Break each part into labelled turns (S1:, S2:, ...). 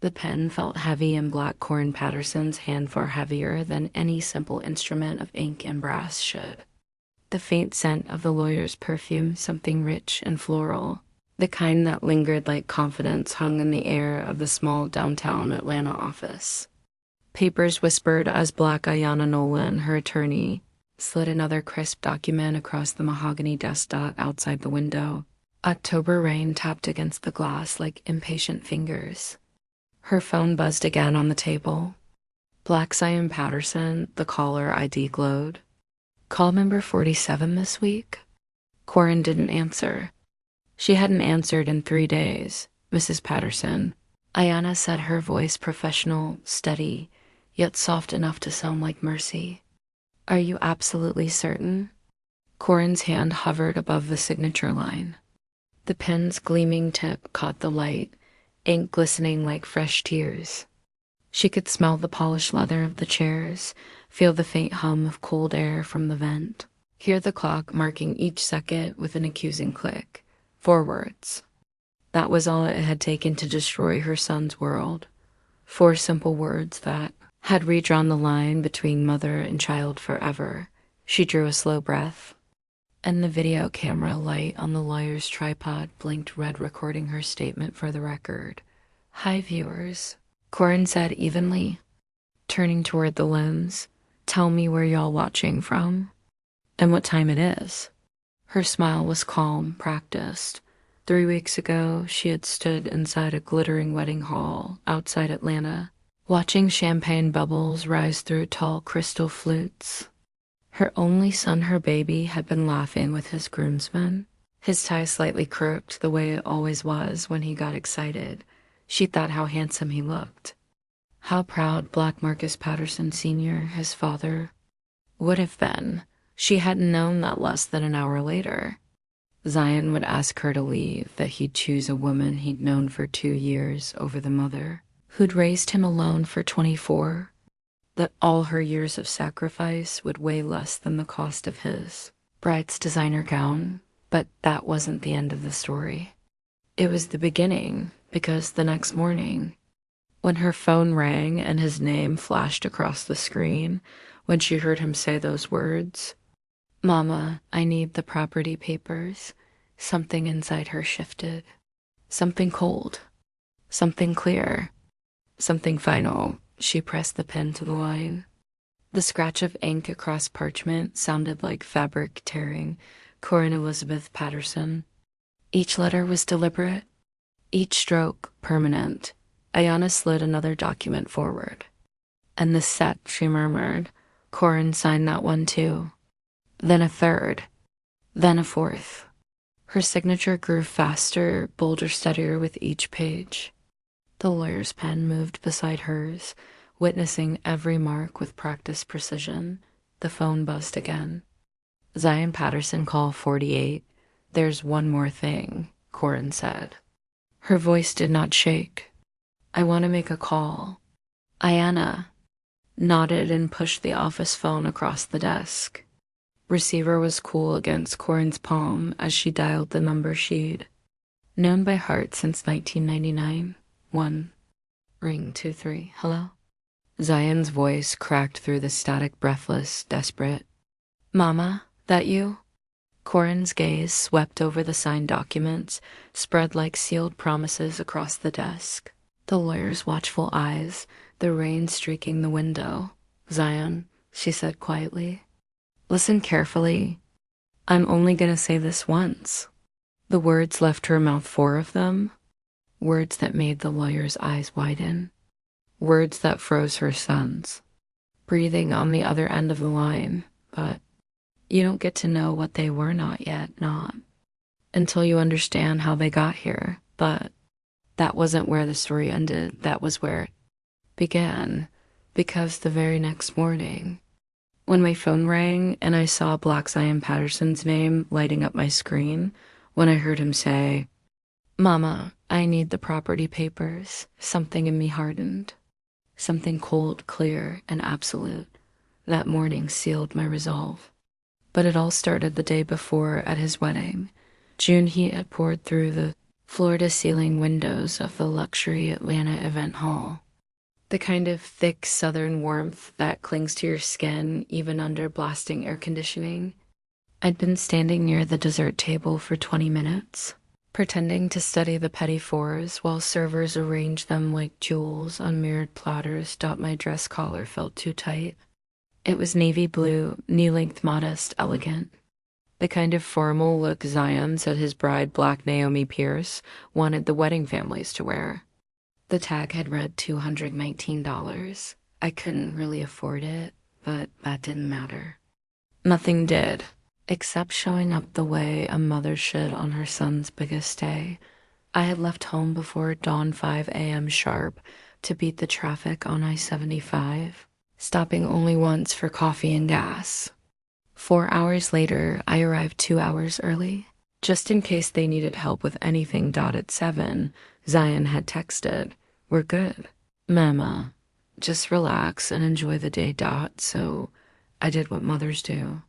S1: The pen felt heavy and Black Corin Patterson's hand far heavier than any simple instrument of ink and brass should. The faint scent of the lawyer's perfume, something rich and floral, the kind that lingered like confidence, hung in the air of the small downtown Atlanta office. Papers whispered as Black Ayanna Nolan, her attorney, slid another crisp document across the mahogany desk outside the window. October rain tapped against the glass like impatient fingers. Her phone buzzed again on the table. Black Zion Patterson, the caller ID glowed. Call number 47 this week? Corin didn't answer. She hadn't answered in 3 days. Mrs. Patterson. Ayanna said, her voice professional, steady, yet soft enough to sound like mercy. Are you absolutely certain? Corin's hand hovered above the signature line. The pen's gleaming tip caught the light, ink glistening like fresh tears. She could smell the polished leather of the chairs, feel the faint hum of cold air from the vent, hear the clock marking each second with an accusing click. Forwards. That was all it had taken to destroy her son's world. 4 simple words that had redrawn the line between mother and child forever. She drew a slow breath, and the video camera light on the lawyer's tripod blinked red, recording her statement for the record. Hi, viewers, Corin said evenly, turning toward the lens. Tell me where y'all watching from, and what time it is. Her smile was calm, practiced. 3 weeks ago, she had stood inside a glittering wedding hall outside Atlanta, watching champagne bubbles rise through tall crystal flutes. Her only son, her baby, had been laughing with his groomsmen, his tie slightly crooked the way it always was when he got excited. She thought how handsome he looked. How proud Black Marcus Patterson Sr., his father, would have been. She hadn't known that less than an hour later. Zion would ask her to leave, that he'd choose a woman he'd known for 2 years over the mother who'd raised him alone for 24, that all her years of sacrifice would weigh less than the cost of his bride's designer gown. But that wasn't the end of the story. It was the beginning, because the next morning, when her phone rang and his name flashed across the screen, when she heard him say those words, "Mama, I need the property papers," something inside her shifted. Something cold. Something clear. Something final. She pressed the pen to the line. The scratch of ink across parchment sounded like fabric tearing. Corin Elizabeth Patterson. Each letter was deliberate, each stroke permanent. Ayanna slid another document forward. "And the set," she murmured. Corin signed that one too. Then a third. Then a fourth. Her signature grew faster, bolder, steadier with each page. The lawyer's pen moved beside hers, witnessing every mark with practiced precision. The phone buzzed again. Zion Patterson, call 48. "There's one more thing," Corin said. Her voice did not shake. "I want to make a call." Ayanna nodded and pushed the office phone across the desk. Receiver was cool against Corin's palm as she dialed the number she'd known by heart since 1999. 1. Ring 2-3. Hello? Zion's voice cracked through the static, breathless, desperate. "Mama, that you?" Corin's gaze swept over the signed documents, spread like sealed promises across the desk. The lawyer's watchful eyes, the rain streaking the window. "Zion," she said quietly, "listen carefully. I'm only going to say this once." The words left her mouth, 4 of them. Words that made the lawyer's eyes widen. Words that froze her son's, breathing on the other end of the line. But you don't get to know what they were not yet, not until you understand how they got here. But that wasn't where the story ended. That was where it began. Because the very next morning, when my phone rang and I saw Black Zion Patterson's name lighting up my screen, when I heard him say, "Mama, I need the property papers," something in me hardened. Something cold, clear, and absolute. That morning sealed my resolve. But it all started the day before at his wedding. June heat had poured through the floor-to-ceiling windows of the luxury Atlanta event hall. The kind of thick southern warmth that clings to your skin even under blasting air conditioning. I'd been standing near the dessert table for 20 minutes, pretending to study the petit fours while servers arranged them like jewels on mirrored platters. My dress collar felt too tight. It was navy blue, knee-length, modest, elegant. The kind of formal look Zion said his bride, Black Naomi Pierce, wanted the wedding families to wear. The tag had read $219. I couldn't really afford it, but that didn't matter. Nothing did, except showing up the way a mother should on her son's biggest day. I had left home before dawn 5 a.m. sharp to beat the traffic on I-75, stopping only once for coffee and gas. 4 hours later, I arrived 2 hours early. Just in case they needed help with anything. At 7, Zion had texted, "We're good. Mama, just relax and enjoy the day. So I did what mothers do."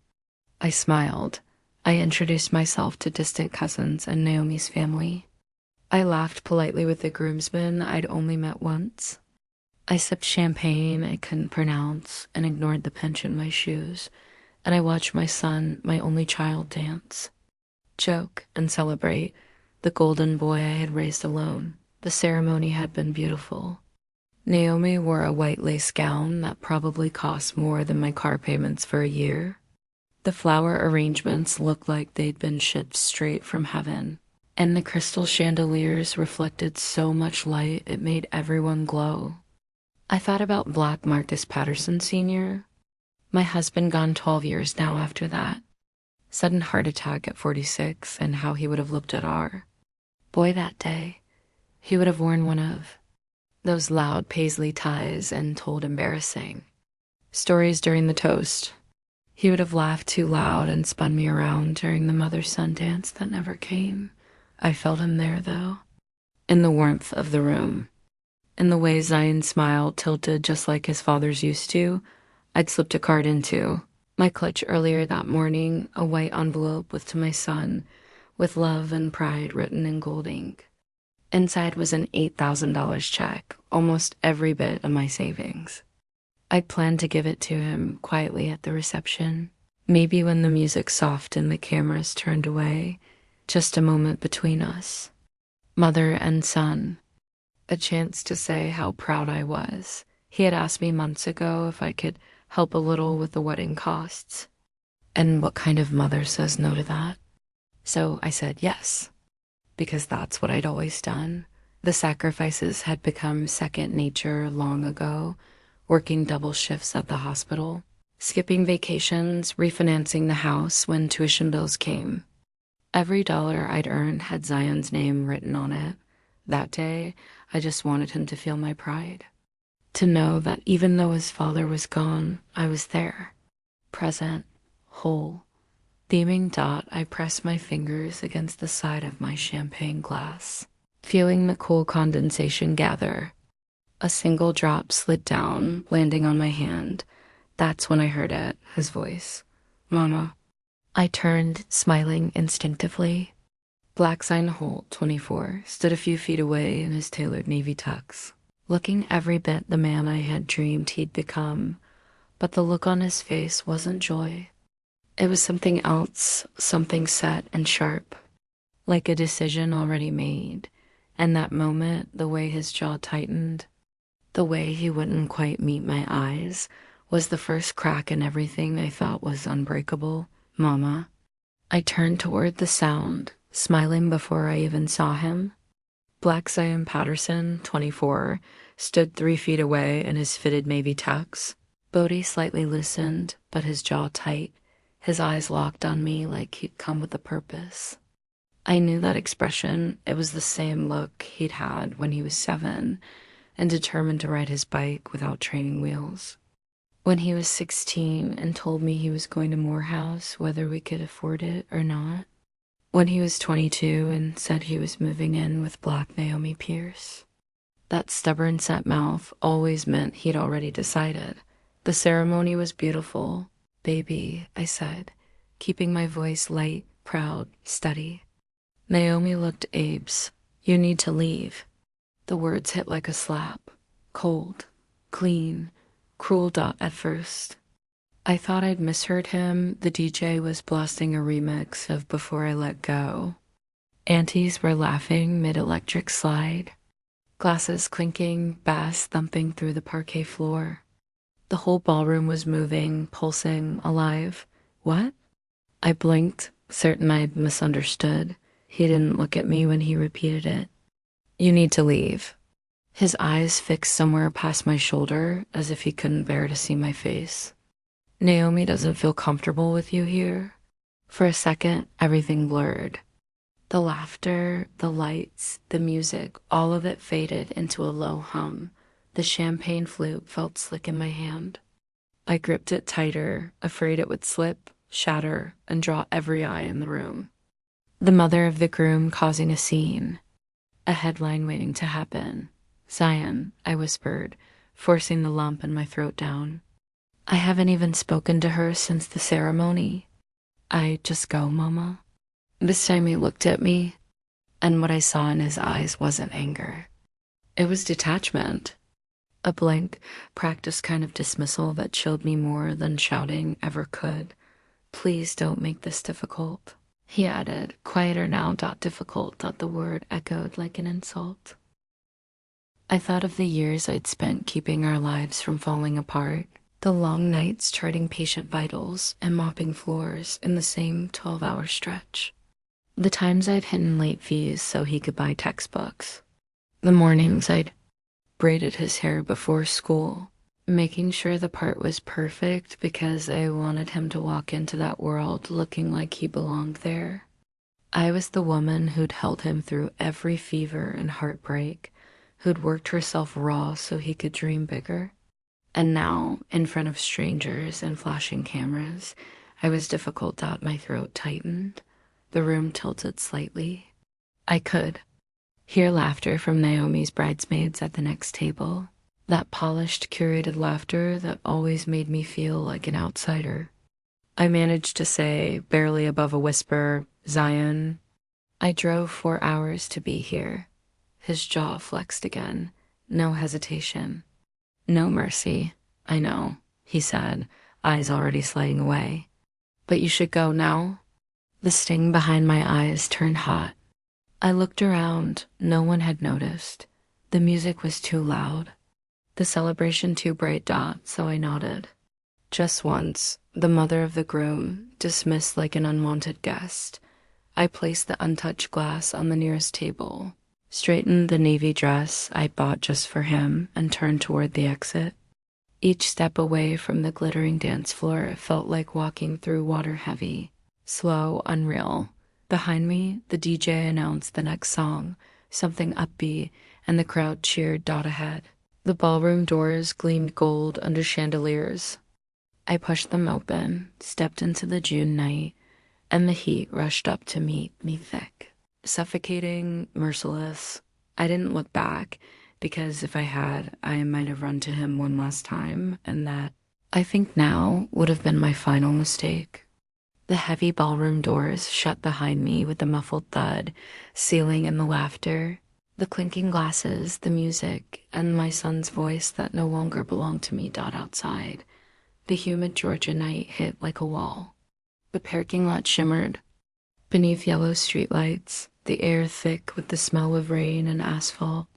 S1: I smiled. I introduced myself to distant cousins and Naomi's family. I laughed politely with the groomsmen I'd only met once. I sipped champagne I couldn't pronounce and ignored the pinch in my shoes, and I watched my son, my only child, dance, joke, and celebrate the golden boy I had raised alone. The ceremony had been beautiful. Naomi wore a white lace gown that probably cost more than my car payments for a year. The flower arrangements looked like they'd been shipped straight from heaven, and the crystal chandeliers reflected so much light it made everyone glow. I thought about Black Marcus Patterson Sr., my husband gone 12 years now after that. Sudden heart attack at 46, and how he would have looked at our boy that day. He would have worn one of those loud paisley ties and told embarrassing stories during the toast. He would have laughed too loud and spun me around during the mother-son dance that never came. I felt him there, though, in the warmth of the room. In the way Zion's smile tilted just like his father's used to, I'd slipped a card into my clutch earlier that morning, a white envelope with "To my son," with love and pride written in gold ink. Inside was an $8,000 check, almost every bit of my savings. I'd planned to give it to him quietly at the reception, maybe when the music soft and the cameras turned away, just a moment between us, mother and son, a chance to say how proud I was. He had asked me months ago if I could help a little with the wedding costs, and what kind of mother says no to that? So I said yes, because that's what I'd always done. The sacrifices had become second nature long ago, working double shifts at the hospital, skipping vacations, refinancing the house when tuition bills came. Every dollar I'd earned had Zion's name written on it. That day, I just wanted him to feel my pride. To know that even though his father was gone, I was there, present, whole. Theming. I pressed my fingers against the side of my champagne glass, feeling the cool condensation gather. A single drop slid down, landing on my hand. That's when I heard it, his voice. "Mama." I turned, smiling instinctively. Black Zion Holt, 24, stood a few feet away in his tailored navy tux, looking every bit the man I had dreamed he'd become. But the look on his face wasn't joy. It was something else, something set and sharp, like a decision already made. And that moment, the way his jaw tightened, the way he wouldn't quite meet my eyes, was the first crack in everything I thought was unbreakable. "Mama." I turned toward the sound, smiling before I even saw him. Black Zion Patterson, 24, stood 3 feet away in his fitted navy tux. Bodhi slightly loosened, but his jaw tight, his eyes locked on me like he'd come with a purpose. I knew that expression. It was the same look he'd had when he was 7 and determined to ride his bike without training wheels. When he was 16 and told me he was going to Morehouse whether we could afford it or not. When he was 22 and said he was moving in with Black Naomi Pierce. That stubborn set mouth always meant he'd already decided. The ceremony was beautiful. "Baby," I said, keeping my voice light, proud, steady. Naomi looked Abe's, You need to leave. The words hit like a slap. Cold, clean, cruel. At first, I thought I'd misheard him. The DJ was blasting a remix of Before I Let Go. Aunties were laughing mid-electric slide. Glasses clinking, bass thumping through the parquet floor. The whole ballroom was moving, pulsing, alive. What? I blinked, certain I'd misunderstood. He didn't look at me when he repeated it. You need to leave. His eyes fixed somewhere past my shoulder, as if he couldn't bear to see my face. Naomi doesn't feel comfortable with you here. For a second, everything blurred. The laughter, the lights, the music, all of it faded into a low hum. The champagne flute felt slick in my hand. I gripped it tighter, afraid it would slip, shatter, and draw every eye in the room. The mother of the groom causing a scene. A headline waiting to happen. Zion, I whispered, forcing the lump in my throat down. I haven't even spoken to her since the ceremony. I just go, Mama. This time he looked at me, and what I saw in his eyes wasn't anger. It was detachment. A blank, practiced kind of dismissal that chilled me more than shouting ever could. Please don't make this difficult. He added, quieter now. Difficult. The word echoed like an insult. I thought of the years I'd spent keeping our lives from falling apart. The long nights charting patient vitals and mopping floors in the same 12-hour stretch. The times I'd hidden late fees so he could buy textbooks. The mornings I'd braided his hair before school, making sure the part was perfect because I wanted him to walk into that world looking like he belonged there. I was the woman who'd held him through every fever and heartbreak, who'd worked herself raw so he could dream bigger. And now, in front of strangers and flashing cameras, I was difficult. My throat tightened. The room tilted slightly. I could hear laughter from Naomi's bridesmaids at the next table. That polished, curated laughter that always made me feel like an outsider. I managed to say, barely above a whisper, Zion. I drove 4 hours to be here. His jaw flexed again. No hesitation. No mercy. I know, he said, eyes already sliding away. But you should go now. The sting behind my eyes turned hot. I looked around. No one had noticed. The music was too loud. The celebration too bright. So I nodded. Just once, the mother of the groom, dismissed like an unwanted guest. I placed the untouched glass on the nearest table, straightened the navy dress I bought just for him, and turned toward the exit. Each step away from the glittering dance floor felt like walking through water heavy, slow, unreal. Behind me, the DJ announced the next song, something upbeat, and the crowd cheered. Ahead. The ballroom doors gleamed gold under chandeliers. I pushed them open, stepped into the June night, and the heat rushed up to meet me thick. Suffocating, merciless. I didn't look back, because if I had, I might have run to him one last time, and that, I think now, would have been my final mistake. The heavy ballroom doors shut behind me with a muffled thud, sealing in the laughter, the clinking glasses, the music, and my son's voice that no longer belonged to me. Outside, the humid Georgia night hit like a wall. The parking lot shimmered beneath yellow streetlights, the air thick with the smell of rain and asphalt.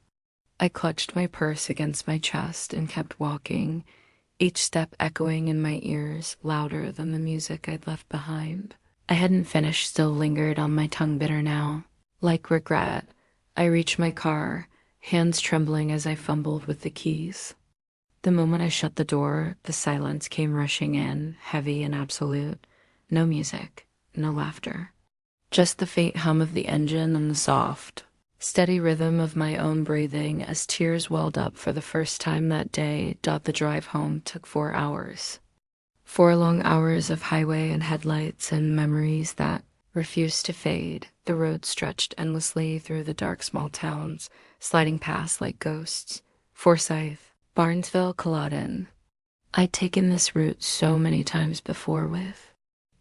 S1: I clutched my purse against my chest and kept walking, each step echoing in my ears, louder than the music I'd left behind. I hadn't finished, still lingered on my tongue, bitter now. Like regret, I reached my car, hands trembling as I fumbled with the keys. The moment I shut the door, the silence came rushing in, heavy and absolute. No music, no laughter. Just the faint hum of the engine and the soft, steady rhythm of my own breathing as tears welled up for the first time that day. The drive home took 4 hours. 4 long hours of highway and headlights and memories that refused to fade. The road stretched endlessly through the dark small towns, sliding past like ghosts. Forsyth, Barnesville, Culloden. I'd taken this route so many times before with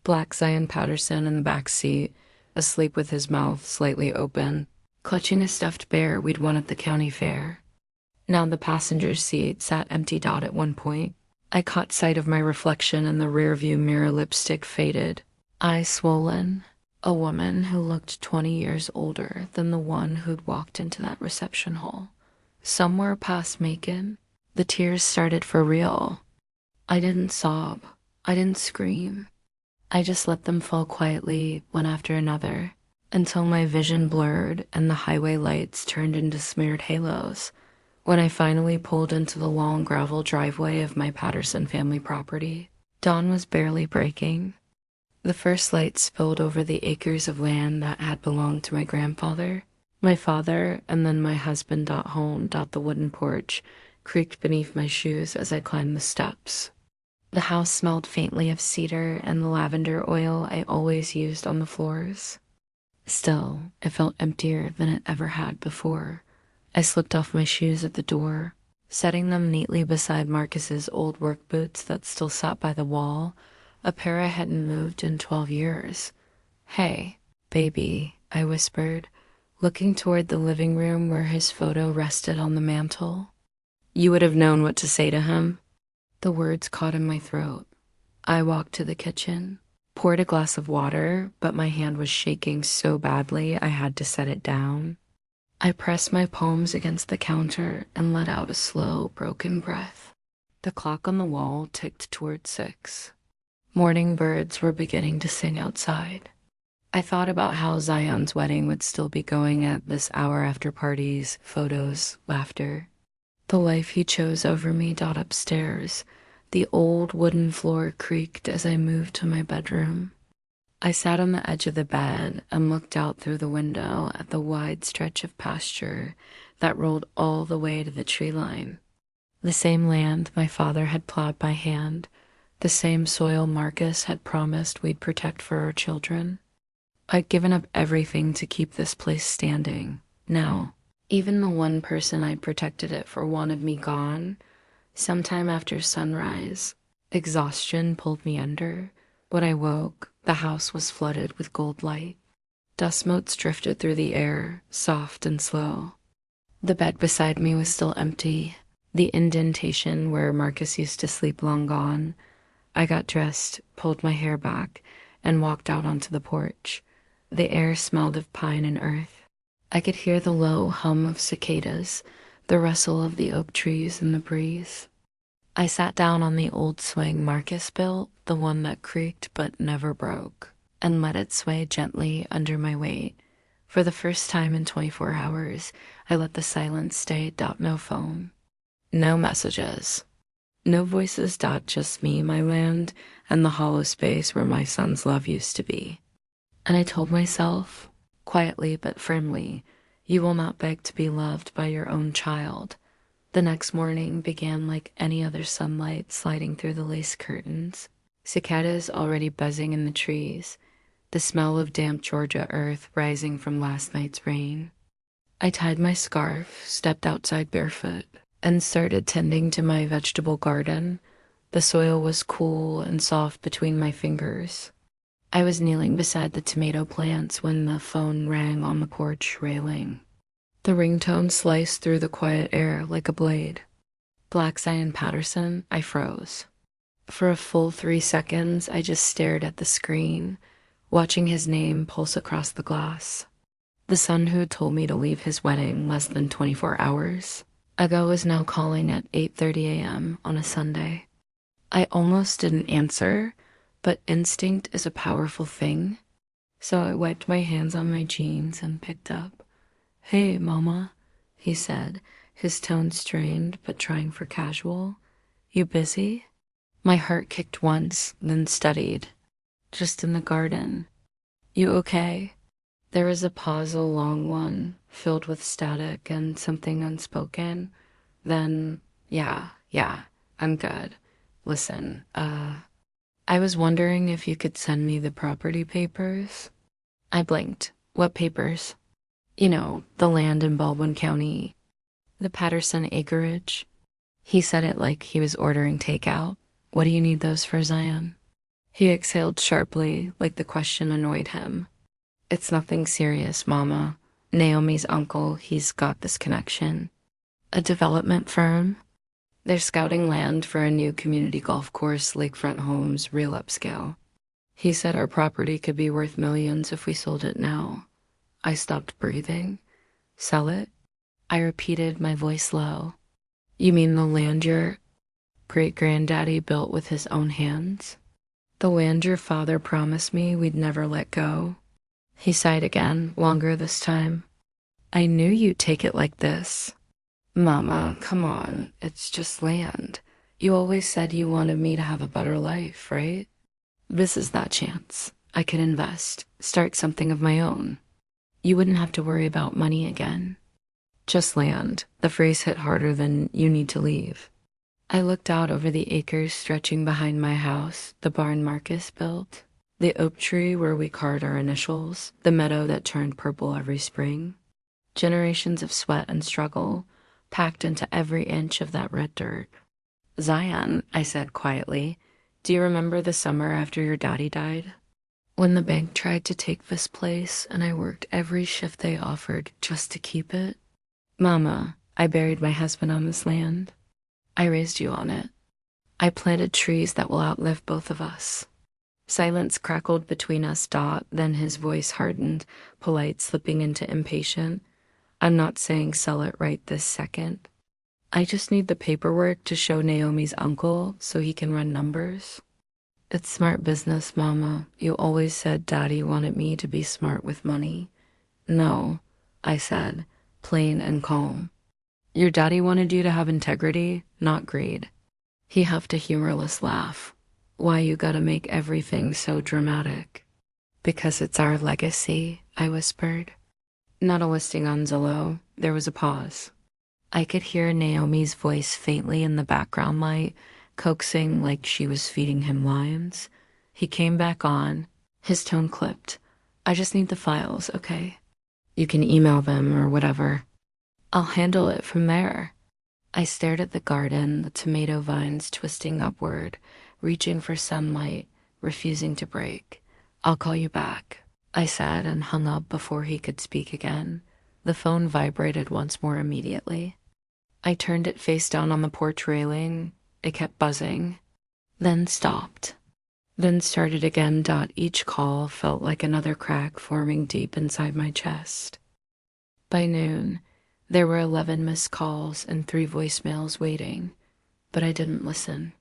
S1: Black Zion Patterson in the back seat, asleep with his mouth slightly open, clutching a stuffed bear we'd won at the county fair. Now the passenger's seat sat empty. At one point, I caught sight of my reflection in the rearview mirror, lipstick faded, eyes swollen. A woman who looked 20 years older than the one who'd walked into that reception hall. Somewhere past Macon, the tears started for real. I didn't sob. I didn't scream. I just let them fall quietly, one after another, until my vision blurred and the highway lights turned into smeared halos. When I finally pulled into the long gravel driveway of my Patterson family property, dawn was barely breaking. The first light spilled over the acres of land that had belonged to my grandfather, my father, and then my husband. Home. The wooden porch creaked beneath my shoes as I climbed the steps. The house smelled faintly of cedar and the lavender oil I always used on the floors. Still, it felt emptier than it ever had before. I slipped off my shoes at the door, setting them neatly beside Marcus's old work boots that still sat by the wall, a pair I hadn't moved in 12 years. "Hey, baby," I whispered, looking toward the living room where his photo rested on the mantel. You would have known what to say to him. The words caught in my throat. I walked to the kitchen, poured a glass of water, but my hand was shaking so badly I had to set it down. I pressed my palms against the counter and let out a slow, broken breath. The clock on the wall ticked toward 6. Morning birds were beginning to sing outside. I thought about how Zion's wedding would still be going at this hour after parties, photos, laughter. The life he chose over me. Upstairs, the old wooden floor creaked as I moved to my bedroom. I sat on the edge of the bed and looked out through the window at the wide stretch of pasture that rolled all the way to the tree line. The same land my father had plowed by hand, the same soil Marcus had promised we'd protect for our children. I'd given up everything to keep this place standing. Now, even the one person I'd protected it for wanted me gone. Sometime after sunrise, exhaustion pulled me under. When I woke, the house was flooded with gold light. Dust motes drifted through the air, soft and slow. The bed beside me was still empty, the indentation where Marcus used to sleep long gone. I got dressed, pulled my hair back, and walked out onto the porch. The air smelled of pine and earth. I could hear the low hum of cicadas, the rustle of the oak trees in the breeze. I sat down on the old swing Marcus built, the one that creaked but never broke, and let it sway gently under my weight. For the first time in 24 hours, I let the silence stay. No phone. No messages. No voices. Just me, my land, and the hollow space where my son's love used to be. And I told myself, quietly but firmly, you will not beg to be loved by your own child. The next morning began like any other sunlight sliding through the lace curtains, cicadas already buzzing in the trees, the smell of damp Georgia earth rising from last night's rain. I tied my scarf, stepped outside barefoot, and started tending to my vegetable garden. The soil was cool and soft between my fingers. I was kneeling beside the tomato plants when the phone rang on the porch railing. The ringtone sliced through the quiet air like a blade. Black Zion Patterson. I froze. For a full 3 seconds, I just stared at the screen, watching his name pulse across the glass. The son who told me to leave his wedding less than 24 hours ago was now calling at 8:30 a.m. on a Sunday. I almost didn't answer, but instinct is a powerful thing. So I wiped my hands on my jeans and picked up. "Hey, Mama," he said, his tone strained but trying for casual. "You busy?" My heart kicked once, then steadied. "Just in the garden." "You okay?" There was a pause, a long one, filled with static and something unspoken. Then, yeah, I'm good. Listen, I was wondering if you could send me the property papers. I blinked. "What papers?" "You know, the land in Baldwin County. The Patterson acreage." He said it like he was ordering takeout. "What do you need those for, Zion?" He exhaled sharply, like the question annoyed him. "It's nothing serious, Mama. Naomi's uncle, he's got this connection. A development firm. They're scouting land for a new community golf course, lakefront homes, real upscale. He said our property could be worth millions if we sold it now. I stopped breathing. Sell it? I repeated, my voice low. You mean the land your great-granddaddy built with his own hands? The land your father promised me we'd never let go? He sighed again, longer this time. I knew you'd take it like this. Mama, come on, it's just land. You always said you wanted me to have a better life, right? This is that chance. I could invest, start something of my own. You wouldn't have to worry about money again. Just land. The phrase hit harder than you need to leave. I looked out over the acres stretching behind my house, the barn Marcus built, the oak tree where we carved our initials, the meadow that turned purple every spring. Generations of sweat and struggle packed into every inch of that red dirt. Zion, I said quietly, do you remember the summer after your daddy died? When the bank tried to take this place and I worked every shift they offered just to keep it? Mama, I buried my husband on this land. I raised you on it. I planted trees that will outlive both of us. Silence crackled between us, then his voice hardened, polite, slipping into impatient. I'm not saying sell it right this second. I just need the paperwork to show Naomi's uncle so he can run numbers. It's smart business, Mama. You always said Daddy wanted me to be smart with money. No, I said, plain and calm. Your daddy wanted you to have integrity, not greed. He huffed a humorless laugh. Why you gotta make everything so dramatic? Because it's our legacy, I whispered. Not a listing on Zillow. There was a pause. I could hear Naomi's voice faintly in the background light, coaxing like she was feeding him lines. He came back on. His tone clipped. I just need the files, okay? You can email them or whatever. I'll handle it from there. I stared at the garden, the tomato vines twisting upward, reaching for sunlight, refusing to break. I'll call you back, I said, and hung up before he could speak again. The phone vibrated once more immediately. I turned it face down on the porch railing. It kept buzzing, then stopped, then started again. Each call felt like another crack forming deep inside my chest. By noon, there were 11 missed calls and 3 voicemails waiting, but I didn't listen.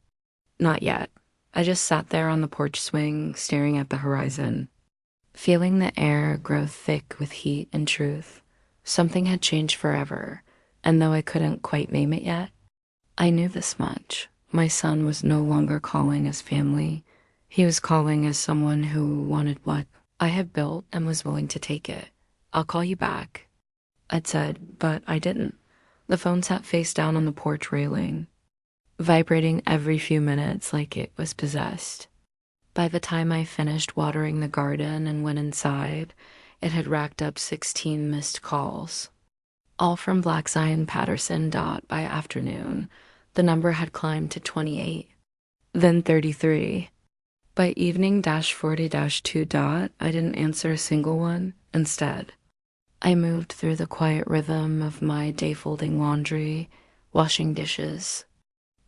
S1: Not yet. I just sat there on the porch swing, staring at the horizon, feeling the air grow thick with heat and truth. Something had changed forever, and though I couldn't quite name it yet, I knew this much. My son was no longer calling as family. He was calling as someone who wanted what I had built and was willing to take it. I'll call you back, I'd said, but I didn't. The phone sat face down on the porch railing, vibrating every few minutes like it was possessed. By the time I finished watering the garden and went inside, it had racked up 16 missed calls, all from Black Zion Patterson. By afternoon, the number had climbed to 28, then 33. By evening 40-2. I didn't answer a single one. Instead, I moved through the quiet rhythm of my day folding laundry, washing dishes,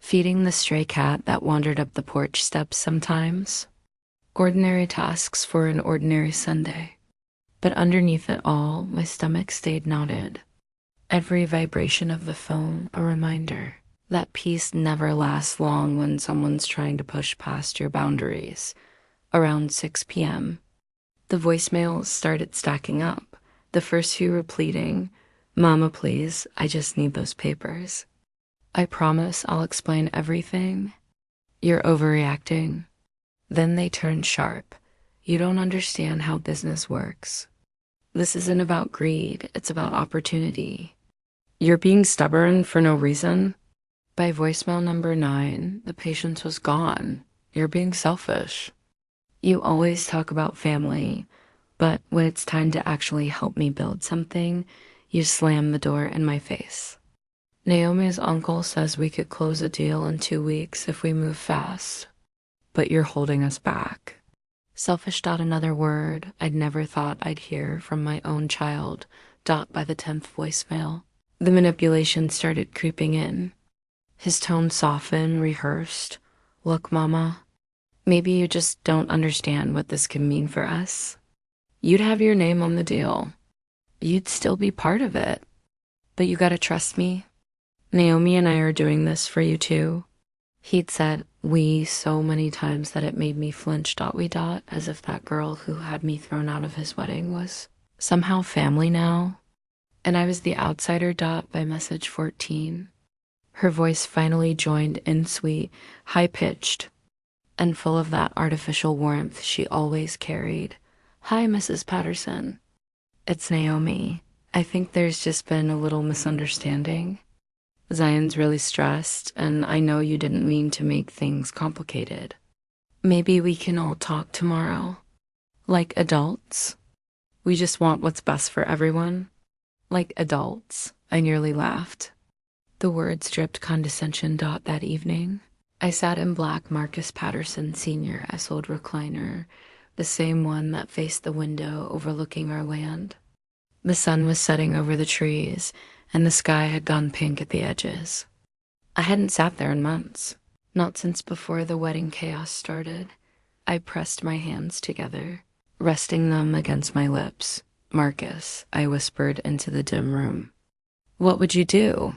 S1: feeding the stray cat that wandered up the porch steps sometimes. Ordinary tasks for an ordinary Sunday. But underneath it all, my stomach stayed knotted. Every vibration of the phone a reminder that peace never lasts long when someone's trying to push past your boundaries. Around 6 p.m., the voicemails started stacking up. The first few were pleading, Mama, please, I just need those papers. I promise I'll explain everything. You're overreacting. Then they turned sharp. You don't understand how business works. This isn't about greed, it's about opportunity. You're being stubborn for no reason. By voicemail number 9, the patience was gone. You're being selfish. You always talk about family, but when it's time to actually help me build something, you slam the door in my face. Naomi's uncle says we could close a deal in 2 weeks if we move fast, but you're holding us back. Selfish. Another word I'd never thought I'd hear from my own child Dot by the 10th voicemail. The manipulation started creeping in. His tone softened, rehearsed. Look, Mama, maybe you just don't understand what this can mean for us. You'd have your name on the deal. You'd still be part of it. But you gotta trust me. Naomi and I are doing this for you too. He'd said we so many times that it made me flinch. We dot, as if that girl who had me thrown out of his wedding was somehow family now. And I was the outsider. Dot by message 14. Her voice finally joined in, sweet, high-pitched, and full of that artificial warmth she always carried. Hi, Mrs. Patterson. It's Naomi. I think there's just been a little misunderstanding. Zion's really stressed, and I know you didn't mean to make things complicated. Maybe we can all talk tomorrow. Like adults. We just want what's best for everyone. Like adults. I nearly laughed. The words dripped condescension. Dot that evening. I sat in Black Marcus Patterson Sr.'s old recliner, the same one that faced the window overlooking our land. The sun was setting over the trees, and the sky had gone pink at the edges. I hadn't sat there in months, not since before the wedding chaos started. I pressed my hands together, resting them against my lips. Marcus, I whispered into the dim room. What would you do?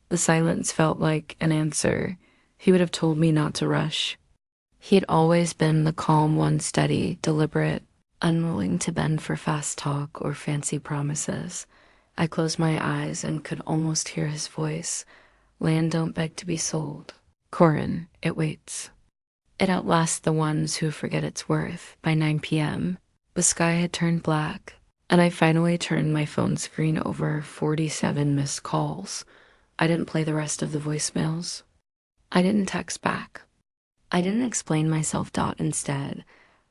S1: The silence felt like an answer. He would have told me not to rush. He had always been the calm one, steady, deliberate, unwilling to bend for fast talk or fancy promises. I closed my eyes and could almost hear his voice. Land don't beg to be sold. Corin, it waits. It outlasts the ones who forget its worth. By 9 p.m., the sky had turned black, and I finally turned my phone screen over. 47 missed calls. I didn't play the rest of the voicemails. I didn't text back. I didn't explain myself. Instead,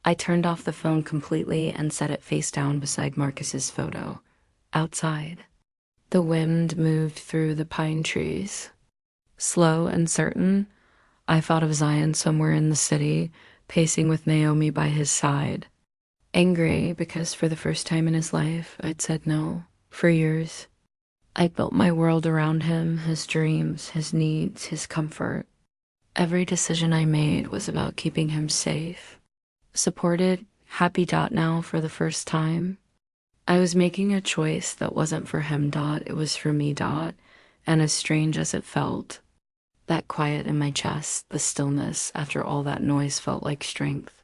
S1: I turned off the phone completely and set it face down beside Marcus's photo. Outside, the wind moved through the pine trees. Slow and certain, I thought of Zion somewhere in the city, pacing with Naomi by his side. Angry because for the first time in his life, I'd said no. For years, I'd built my world around him, his dreams, his needs, his comfort. Every decision I made was about keeping him safe, supported, happy. Now, for the first time, I was making a choice that wasn't for him. It was for me. And as strange as it felt, that quiet in my chest, the stillness after all that noise felt like strength.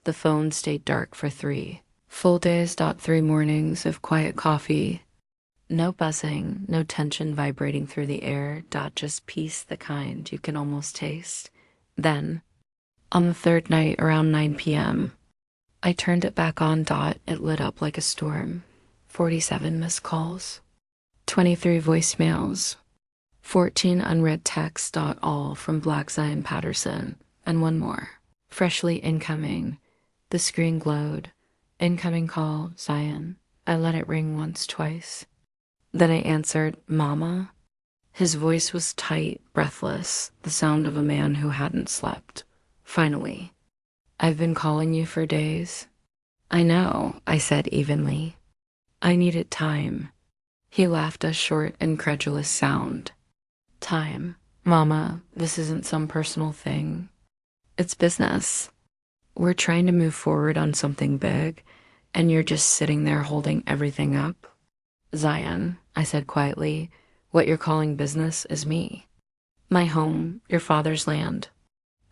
S1: The phone stayed dark for 3 full days. 3 mornings of quiet coffee. No buzzing, no tension vibrating through the air. Just peace, the kind you can almost taste. Then, on the 3rd night around 9 p.m., I turned it back on. It lit up like a storm. 47 missed calls. 23 voicemails. 14 unread texts. All from Black Zion Patterson. And one more. Freshly incoming. The screen glowed. Incoming call, Zion. I let it ring once, twice. Then I answered, Mama. His voice was tight, breathless, the sound of a man who hadn't slept. Finally. I've been calling you for days. I know, I said evenly. I needed time. He laughed, a short, incredulous sound. Time. Mama, this isn't some personal thing. It's business. We're trying to move forward on something big, and you're just sitting there holding everything up. Zion, I said quietly, what you're calling business is me. My home, your father's land.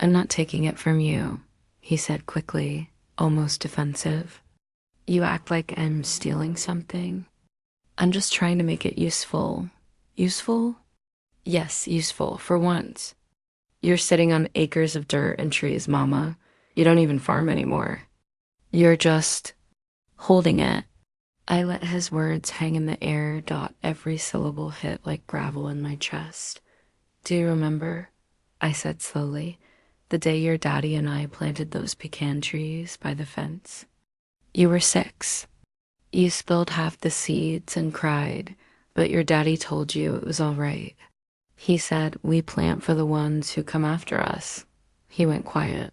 S1: I'm not taking it from you, he said quickly, almost defensive. You act like I'm stealing something. I'm just trying to make it useful. Useful? Yes, useful, for once. You're sitting on acres of dirt and trees, Mama. You don't even farm anymore. You're just holding it. I let his words hang in the air. Every syllable hit like gravel in my chest. Do you remember? I said slowly. The day your daddy and I planted those pecan trees by the fence. You were 6. You spilled half the seeds and cried, but your daddy told you it was all right. He said, we plant for the ones who come after us. He went quiet.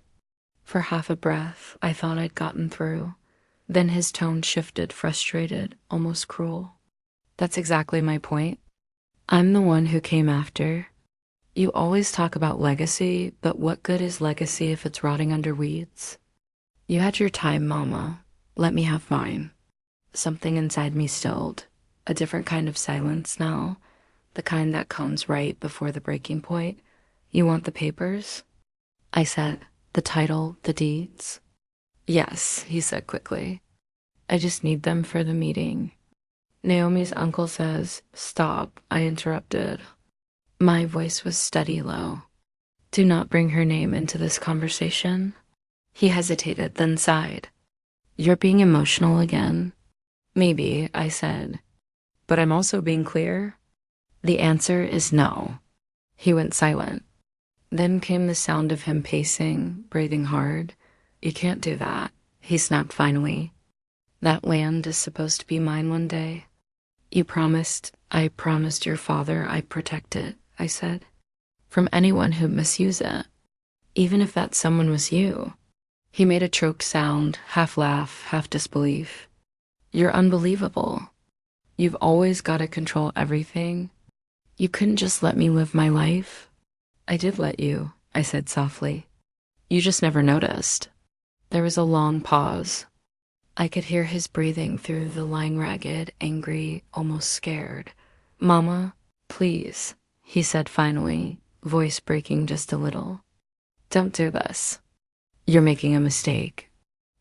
S1: For half a breath, I thought I'd gotten through. Then his tone shifted, frustrated, almost cruel. That's exactly my point. I'm the one who came after. You always talk about legacy, but what good is legacy if it's rotting under weeds? You had your time, Mama. Let me have mine. Something inside me stilled. A different kind of silence now. The kind that comes right before the breaking point. You want the papers? I said, the title, the deeds. Yes, he said quickly. I just need them for the meeting. Naomi's uncle says, stop, I interrupted. My voice was steady low. Do not bring her name into this conversation. He hesitated, then sighed. You're being emotional again. Maybe, I said. But I'm also being clear. The answer is no. He went silent. Then came the sound of him pacing, breathing hard. You can't do that, he snapped finally. That land is supposed to be mine one day. I promised your father I'd protect it, I said. From anyone who'd misuse it. Even if that someone was you. He made a choked sound, half laugh, half disbelief. You're unbelievable. You've always got to control everything. You couldn't just let me live my life. I did let you, I said softly. You just never noticed. There was a long pause. I could hear his breathing through the line ragged, angry, almost scared. Mama, please, he said finally, voice breaking just a little. Don't do this. You're making a mistake.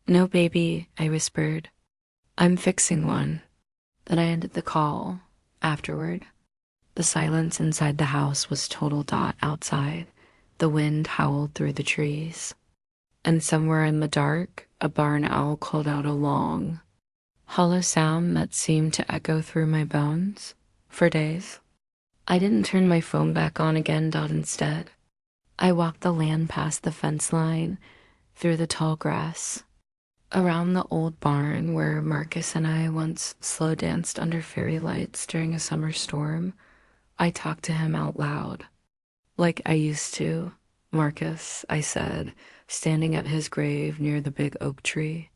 S1: No, baby, I whispered. I'm fixing one. Then I ended the call. Afterward, the silence inside the house was total dot outside. The wind howled through the trees. And somewhere in the dark, a barn owl called out a long, hollow sound that seemed to echo through my bones for days. I didn't turn my phone back on again, Dot, instead. I walked the land past the fence line, through the tall grass, around the old barn where Marcus and I once slow danced under fairy lights during a summer storm. I talked to him out loud. Like I used to. Marcus, I said, standing at his grave near the big oak tree.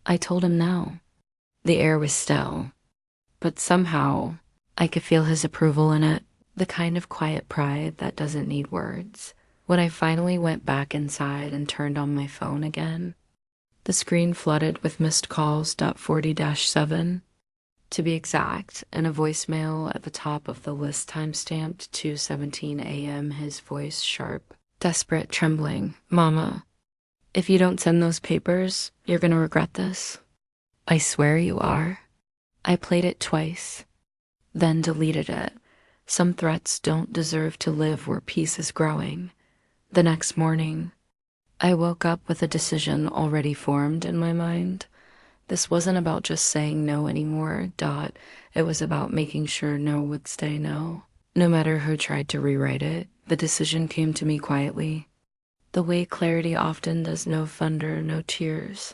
S1: I told him no. The air was still, but somehow I could feel his approval in it, the kind of quiet pride that doesn't need words. When I finally went back inside and turned on my phone again, the screen flooded with missed calls. 40-7. To be exact, and a voicemail at the top of the list timestamped 2:17 a.m., his voice sharp, desperate, trembling. Mama, if you don't send those papers, you're gonna regret this. I swear you are. I played it twice, then deleted it. Some threats don't deserve to live where peace is growing. The next morning, I woke up with a decision already formed in my mind. This wasn't about just saying no anymore, Dot. It was about making sure no would stay no. No matter who tried to rewrite it, the decision came to me quietly. The way clarity often does, no thunder, no tears.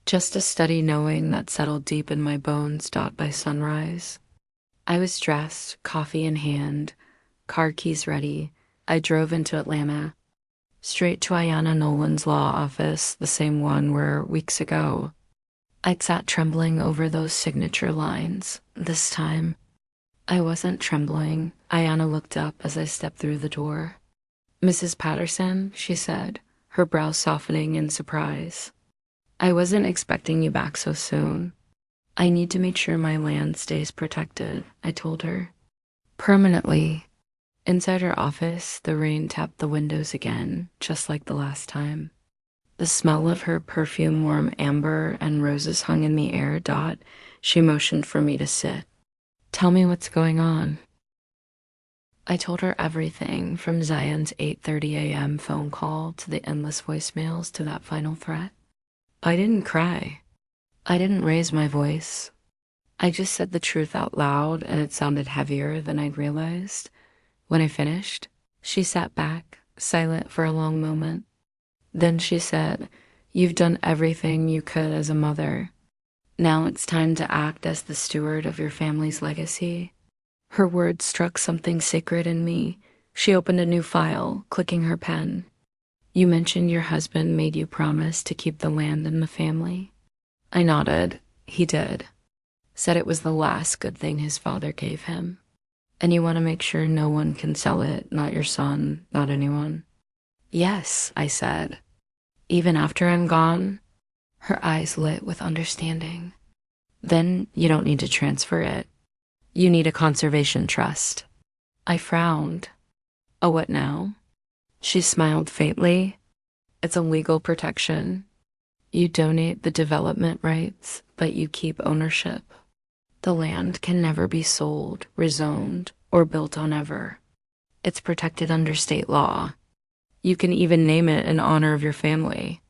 S1: Just a steady knowing that settled deep in my bones. By sunrise, I was dressed, coffee in hand, car keys ready. I drove into Atlanta, straight to Ayanna Nolan's law office, the same one where weeks ago I'd sat trembling over those signature lines. This time, I wasn't trembling. Ayanna looked up as I stepped through the door. Mrs. Patterson, she said, her brow softening in surprise. I wasn't expecting you back so soon. I need to make sure my land stays protected, I told her. Permanently. Inside her office, the rain tapped the windows again, just like the last time. The smell of her perfume, warm amber, and roses hung in the air. She motioned for me to sit. Tell me what's going on. I told her everything, from Zion's 8:30 a.m. phone call to the endless voicemails to that final threat. I didn't cry. I didn't raise my voice. I just said the truth out loud, and it sounded heavier than I'd realized. When I finished, she sat back, silent for a long moment. Then she said, "You've done everything you could as a mother. Now it's time to act as the steward of your family's legacy." Her words struck something sacred in me. She opened a new file, clicking her pen. "You mentioned your husband made you promise to keep the land in the family." I nodded. He did. Said it was the last good thing his father gave him. And you want to make sure no one can sell it, not your son, not anyone. Yes, I said. Even after I'm gone? Her eyes lit with understanding. Then you don't need to transfer it. You need a conservation trust. I frowned. A what now? She smiled faintly. It's a legal protection. You donate the development rights, but you keep ownership. The land can never be sold, rezoned, or built on ever. It's protected under state law. You can even name it in honor of your family.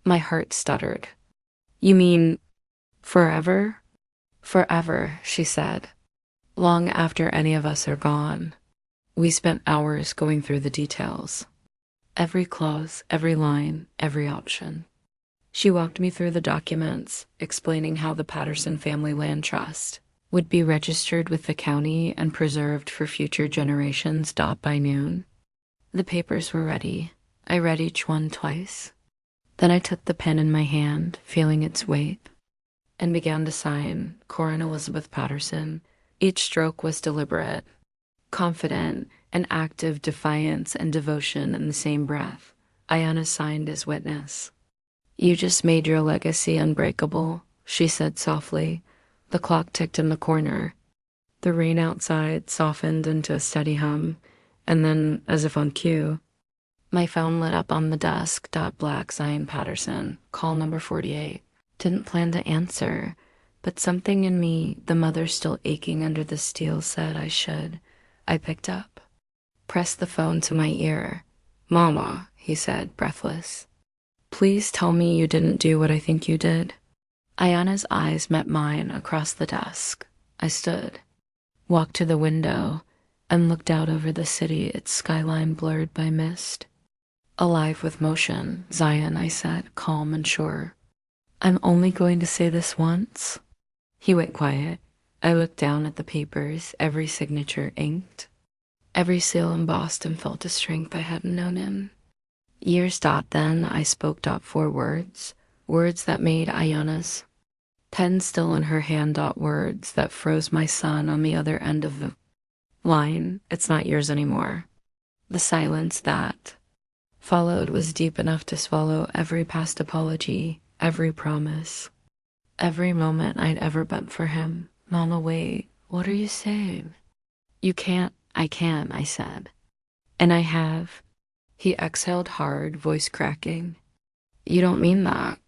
S1: My heart stuttered. You mean forever? Forever, she said. Long after any of us are gone. We spent hours going through the details. Every clause, every line, every option. She walked me through the documents, explaining how the Patterson Family Land Trust would be registered with the county and preserved for future generations. By noon. The papers were ready. I read each one twice. Then I took the pen in my hand, feeling its weight, and began to sign Corin Elizabeth Patterson. Each stroke was deliberate, confident, an act of defiance and devotion in the same breath. Ayanna signed as witness. You just made your legacy unbreakable, she said softly. The clock ticked in the corner. The rain outside softened into a steady hum, and then, as if on cue, my phone lit up on the desk. Black Zion Patterson, call number 48. Didn't plan to answer, but something in me, the mother still aching under the steel, said I should. I picked up, pressed the phone to my ear. Mama, he said, breathless. Please tell me you didn't do what I think you did. Ayanna's eyes met mine across the desk. I stood, walked to the window, and looked out over the city, its skyline blurred by mist. Alive with motion, Zion, I said, calm and sure. I'm only going to say this once. He went quiet. I looked down at the papers, every signature inked, every seal embossed, and felt a strength I hadn't known in. Years. Then I spoke. 4 words. Words that made Ayanna's pen still in her hand. Words that froze my son on the other end of the line. It's not yours anymore. The silence that followed was deep enough to swallow every past apology, every promise, every moment I'd ever bent for him. Mama, wait, what are you saying? You can't. I can, I said. And I have. He exhaled hard, voice cracking. You don't mean that.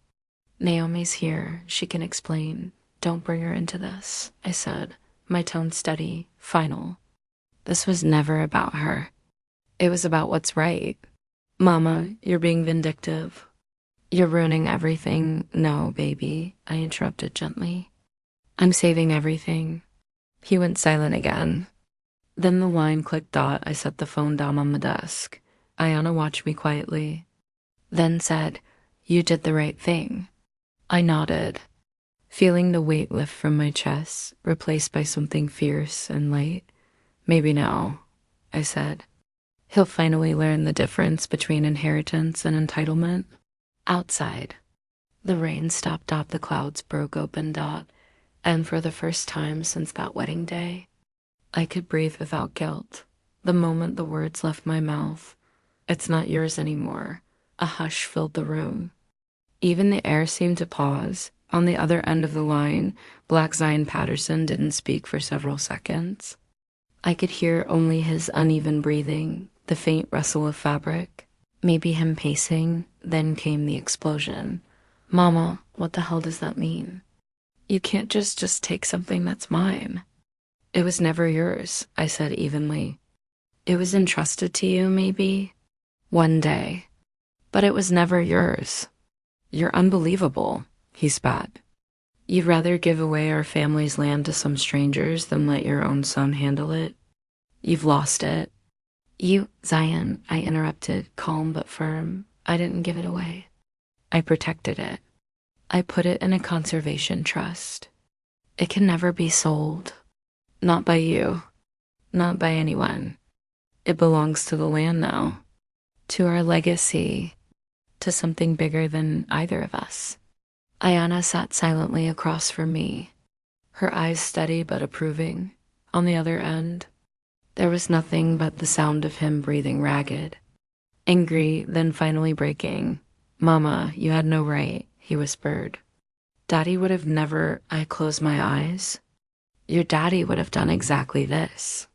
S1: Naomi's here. She can explain. Don't bring her into this, I said, my tone steady, final. This was never about her. It was about what's right. Mama, you're being vindictive. You're ruining everything. No, baby, I interrupted gently. I'm saving everything. He went silent again. Then the line clicked. I set the phone down on the desk. Ayanna watched me quietly, then said, You did the right thing. I nodded, feeling the weight lift from my chest, replaced by something fierce and light. Maybe now, I said. He'll finally learn the difference between inheritance and entitlement. Outside, the rain stopped. The clouds broke open. And for the first time since that wedding day, I could breathe without guilt. The moment the words left my mouth, it's not yours anymore, a hush filled the room. Even the air seemed to pause. On the other end of the line, Black Zion Patterson didn't speak for several seconds. I could hear only his uneven breathing, the faint rustle of fabric, maybe him pacing. Then came the explosion. Mama, what the hell does that mean? You can't just take something that's mine. It was never yours, I said evenly. It was entrusted to you, maybe, one day. But it was never yours. You're unbelievable, he spat. You'd rather give away our family's land to some strangers than let your own son handle it. You've lost it. You, Zion, I interrupted, calm but firm. I didn't give it away. I protected it. I put it in a conservation trust. It can never be sold. Not by you. Not by anyone. It belongs to the land now. To our legacy. To something bigger than either of us. Ayanna sat silently across from me. her eyes steady but approving. On the other end, there was nothing but the sound of him breathing ragged. Angry, then finally breaking. "Mama, you had no right," he whispered. "Daddy would have never—" I closed my eyes. "Your daddy would have done exactly this."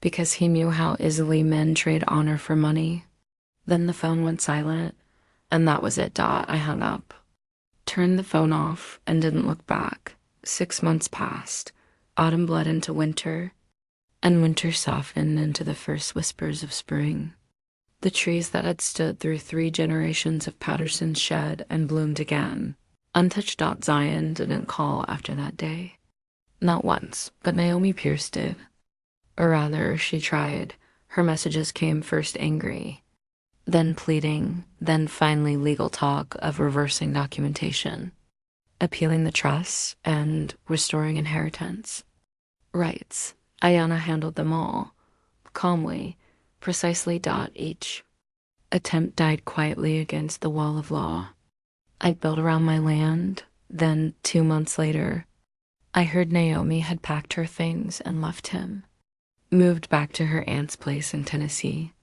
S1: Because he knew how easily men trade honor for money. Then the phone went silent, and that was it. I hung up. Turned the phone off and didn't look back. 6 months passed. Autumn bled into winter, and winter softened into the first whispers of spring. The trees that had stood through 3 generations of Patterson's shed and bloomed again. Untouched Zion didn't call after that day. Not once, but Naomi Pierce did. Or rather, she tried. Her messages came first angry, then pleading, then finally legal talk of reversing documentation, appealing the trust, and restoring inheritance. Rights. Ayanna handled them all. Calmly, precisely. Each attempt died quietly against the wall of law. I'd built around my land. Then, 2 months later, I heard Naomi had packed her things and left him. Moved back to her aunt's place in Tennessee.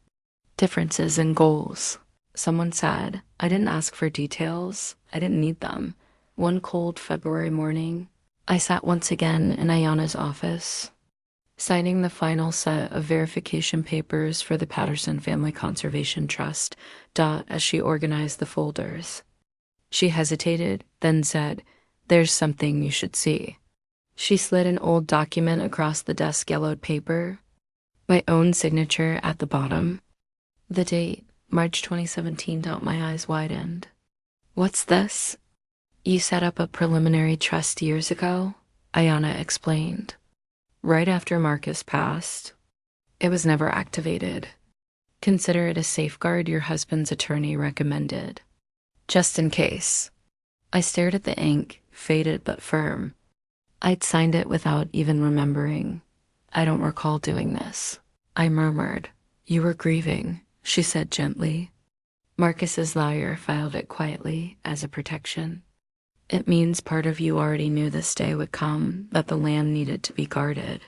S1: Differences in goals. Someone said, I didn't ask for details. I didn't need them. One cold February morning, I sat once again in Ayanna's office, signing the final set of verification papers for the Patterson Family Conservation Trust. As she organized the folders. She hesitated, then said, "There's something you should see." She slid an old document across the desk yellowed paper, my own signature at the bottom. The date, March 2017. My eyes widened. "What's this?" "You set up a preliminary trust years ago," Ayanna explained. "Right after Marcus passed. It was never activated. Consider it a safeguard your husband's attorney recommended. Just in case." I stared at the ink, faded but firm. I'd signed it without even remembering. "I don't recall doing this," I murmured. "You were grieving," she said gently. Marcus's lawyer filed it quietly as a protection. "It means part of you already knew this day would come, that the land needed to be guarded.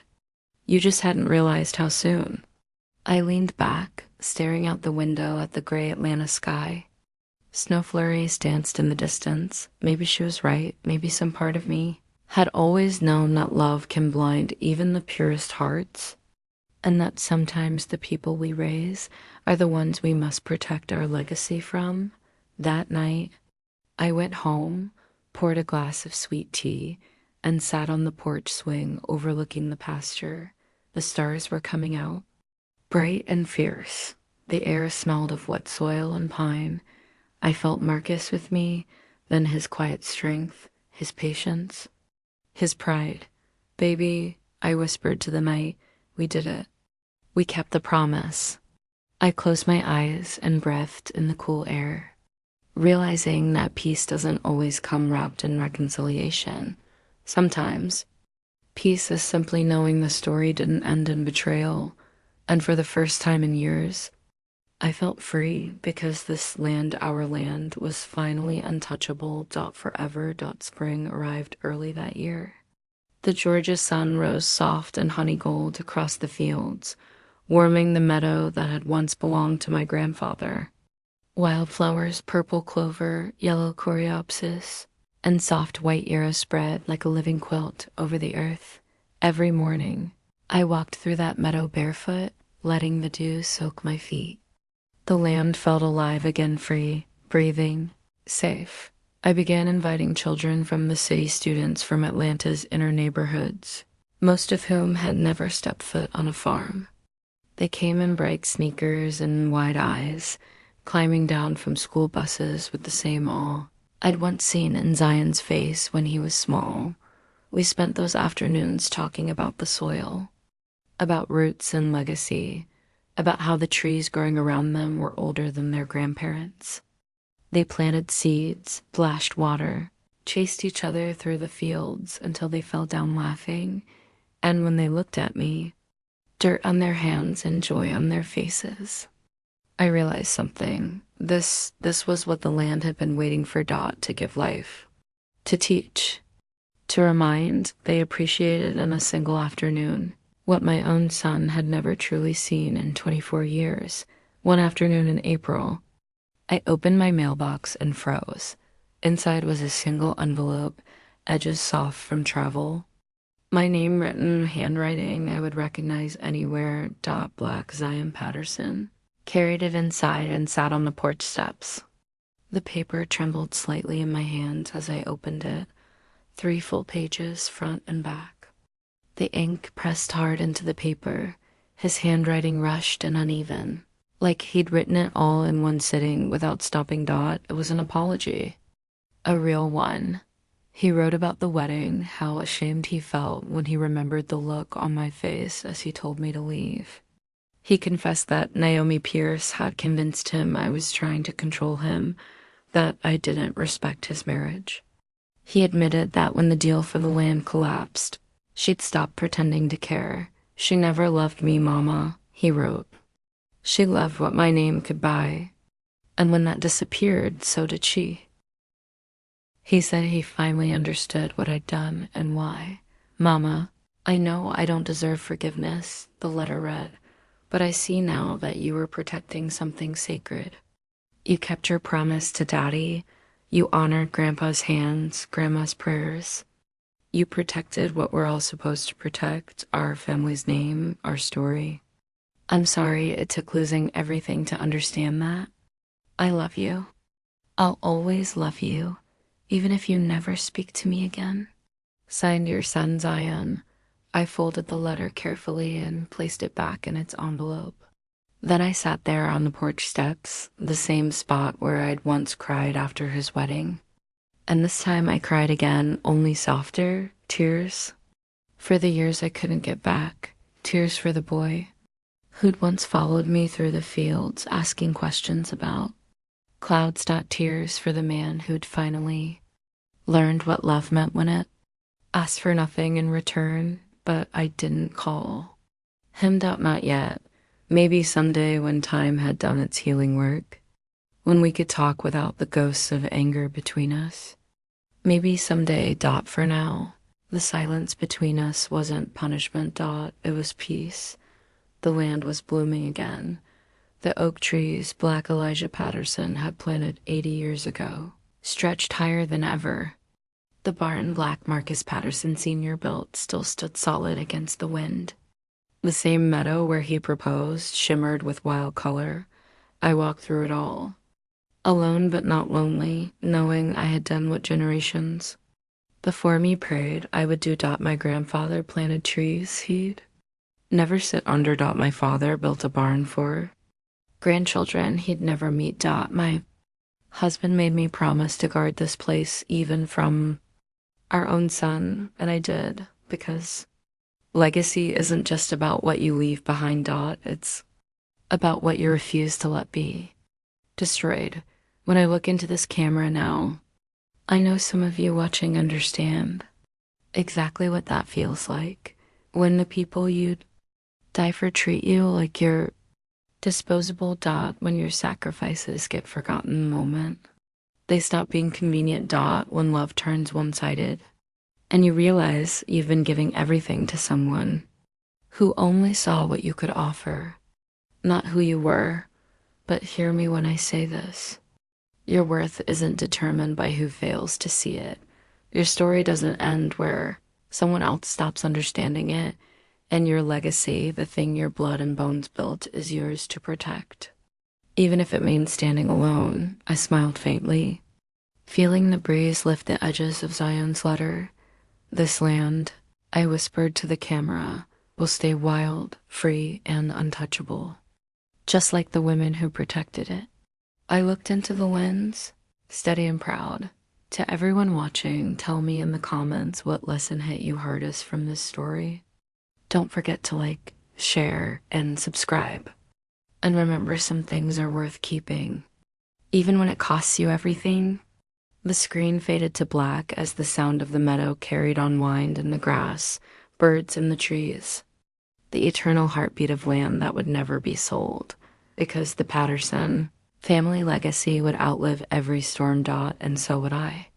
S1: You just hadn't realized how soon." I leaned back, staring out the window at the gray Atlanta sky. Snow flurries danced in the distance. Maybe she was right. Maybe some part of me had always known that love can blind even the purest hearts, and that sometimes the people we raise are the ones we must protect our legacy from. That night, I went home, poured a glass of sweet tea, and sat on the porch swing overlooking the pasture. The stars were coming out, bright and fierce. The air smelled of wet soil and pine. I felt Marcus with me, then his quiet strength, his patience, his pride. "Baby," I whispered to the night, "we did it. We kept the promise." I closed my eyes and breathed in the cool air, realizing that peace doesn't always come wrapped in reconciliation. Sometimes, peace is simply knowing the story didn't end in betrayal, and for the first time in years, I felt free because this land, our land, was finally untouchable. Forever. Spring arrived early that year. The Georgia sun rose soft and honey gold across the fields, warming the meadow that had once belonged to my grandfather. Wildflowers, purple clover, yellow coreopsis, and soft white yarrow spread like a living quilt over the earth. Every morning, I walked through that meadow barefoot, letting the dew soak my feet. The land felt alive again, free, breathing, safe. I began inviting children from the city, students from Atlanta's inner neighborhoods, most of whom had never stepped foot on a farm. They came in bright sneakers and wide eyes, climbing down from school buses with the same awe I'd once seen in Zion's face when he was small. We spent those afternoons talking about the soil, about roots and legacy, about how the trees growing around them were older than their grandparents. They planted seeds, splashed water, chased each other through the fields until they fell down laughing, and when they looked at me, dirt on their hands and joy on their faces. I realized something. This was what the land had been waiting for to give life, to teach. to remind they appreciated in a single afternoon what my own son had never truly seen in 24 years. One afternoon in April, I opened my mailbox and froze. Inside was a single envelope, edges soft from travel. My name written in handwriting I would recognize anywhere. Black Zion Patterson. Carried it inside and sat on the porch steps. The paper trembled slightly in my hands as I opened it. 3 full pages, front and back. The ink pressed hard into the paper. His handwriting rushed and uneven. Like he'd written it all in one sitting without stopping. It was an apology. A real one. He wrote about the wedding, how ashamed he felt when he remembered the look on my face as he told me to leave. He confessed that Naomi Pierce had convinced him I was trying to control him, that I didn't respect his marriage. He admitted that when the deal for the land collapsed, she'd stopped pretending to care. She never loved me, Mama, he wrote. She loved what my name could buy, and when that disappeared, so did she. He said he finally understood what I'd done and why. Mama, I know I don't deserve forgiveness, the letter read, but I see now that you were protecting something sacred. You kept your promise to Daddy. You honored Grandpa's hands, Grandma's prayers. You protected what we're all supposed to protect, our family's name, our story. I'm sorry it took losing everything to understand that. I love you. I'll always love you, even if you never speak to me again. Signed, your son, Zion. I folded the letter carefully and placed it back in its envelope. Then I sat there on the porch steps, the same spot where I'd once cried after his wedding. And this time I cried again, only softer, tears. For the years I couldn't get back, tears for the boy who'd once followed me through the fields, asking questions about. Clouds, not tears, for the man who'd finally learned what love meant when it asked for nothing in return, but I didn't call. Him, not yet. Maybe someday when time had done its healing work, when we could talk without the ghosts of anger between us. Maybe someday, for now. The silence between us wasn't punishment, it was peace. The land was blooming again. The oak trees Black Elijah Patterson had planted 80 years ago stretched higher than ever. The barn Black Marcus Patterson Sr. built still stood solid against the wind. The same meadow where he proposed shimmered with wild color. I walked through it all, alone but not lonely, knowing I had done what generations before me prayed I would do. My grandfather planted trees he'd never sit under. My father built a barn for grandchildren he'd never meet. My husband made me promise to guard this place even from our own son, and I did, because legacy isn't just about what you leave behind. It's about what you refuse to let be destroyed. When I look into this camera now, I know some of you watching understand exactly what that feels like. When the people you'd die for treat you like you're disposable. When your sacrifices get forgotten in the moment. They stop being convenient. When love turns one-sided. And you realize you've been giving everything to someone who only saw what you could offer, not who you were. But hear me when I say this. Your worth isn't determined by who fails to see it. Your story doesn't end where someone else stops understanding it, and your legacy, the thing your blood and bones built, is yours to protect. Even if it means standing alone, I smiled faintly, feeling the breeze lift the edges of Zion's letter. This land, I whispered to the camera, will stay wild, free, and untouchable, just like the women who protected it. I looked into the lens, steady and proud. To everyone watching, tell me in the comments what lesson hit you hardest from this story. Don't forget to like, share, and subscribe. And remember, some things are worth keeping, even when it costs you everything. The screen faded to black as the sound of the meadow carried on wind in the grass, birds in the trees. The eternal heartbeat of land that would never be sold, because the Patterson family legacy would outlive every storm. And so would I.